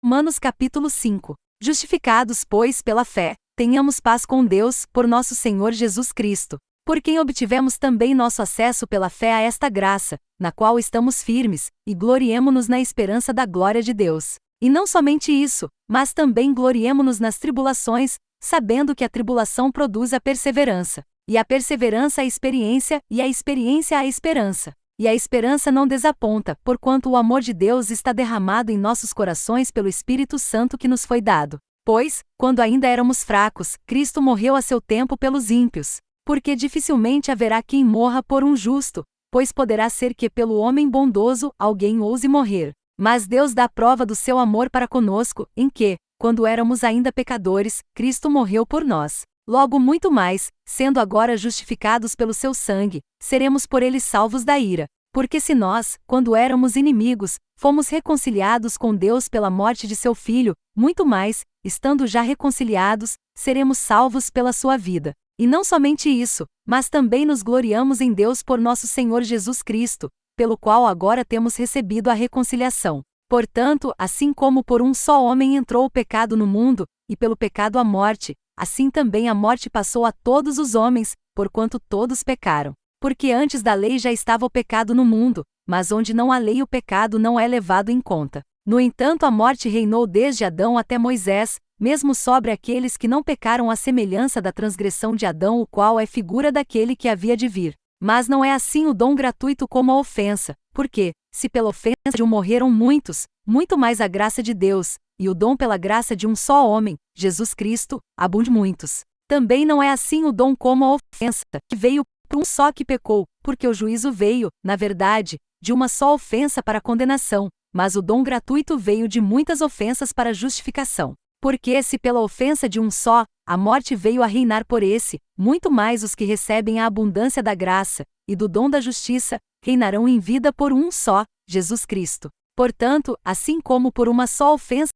Romanos capítulo 5. Justificados, pois, pela fé, tenhamos paz com Deus, por nosso Senhor Jesus Cristo, por quem obtivemos também nosso acesso pela fé a esta graça, na qual estamos firmes, e gloriemo-nos na esperança da glória de Deus. E não somente isso, mas também gloriemo-nos nas tribulações, sabendo que a tribulação produz a perseverança, e a perseverança a experiência, e a experiência a esperança. E a esperança não desaponta, porquanto o amor de Deus está derramado em nossos corações pelo Espírito Santo que nos foi dado. Pois, quando ainda éramos fracos, Cristo morreu a seu tempo pelos ímpios. Porque dificilmente haverá quem morra por um justo, pois poderá ser que pelo homem bondoso alguém ouse morrer. Mas Deus dá prova do seu amor para conosco, em que, quando éramos ainda pecadores, Cristo morreu por nós. Logo muito mais, sendo agora justificados pelo seu sangue, seremos por ele salvos da ira. Porque se nós, quando éramos inimigos, fomos reconciliados com Deus pela morte de seu Filho, muito mais, estando já reconciliados, seremos salvos pela sua vida. E não somente isso, mas também nos gloriamos em Deus por nosso Senhor Jesus Cristo, pelo qual agora temos recebido a reconciliação. Portanto, assim como por um só homem entrou o pecado no mundo, e pelo pecado a morte, assim também a morte passou a todos os homens, porquanto todos pecaram. Porque antes da lei já estava o pecado no mundo, mas onde não há lei o pecado não é levado em conta. No entanto, a morte reinou desde Adão até Moisés, mesmo sobre aqueles que não pecaram à semelhança da transgressão de Adão, o qual é figura daquele que havia de vir. Mas não é assim o dom gratuito como a ofensa, porque, se pela ofensa de um morreram muitos, muito mais a graça de Deus, e o dom pela graça de um só homem, Jesus Cristo, abunde muitos. Também não é assim o dom como a ofensa, que veio por um só que pecou, porque o juízo veio, na verdade, de uma só ofensa para a condenação, mas o dom gratuito veio de muitas ofensas para a justificação. Porque se pela ofensa de um só, a morte veio a reinar por esse, muito mais os que recebem a abundância da graça, e do dom da justiça, reinarão em vida por um só, Jesus Cristo. Portanto, assim como por uma só ofensa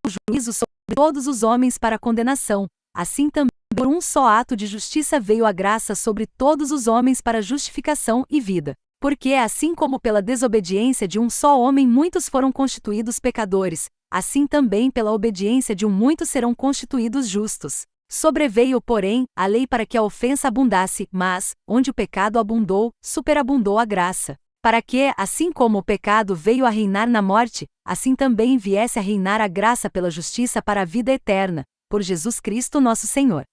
o juízo sobre todos os homens para a condenação, assim também por um só ato de justiça veio a graça sobre todos os homens para a justificação e vida. Porque assim como pela desobediência de um só homem muitos foram constituídos pecadores, assim também pela obediência de um muitos serão constituídos justos. Sobreveio, porém, a lei para que a ofensa abundasse, mas, onde o pecado abundou, superabundou a graça. Para que, assim como o pecado veio a reinar na morte, assim também viesse a reinar a graça pela justiça para a vida eterna, por Jesus Cristo nosso Senhor.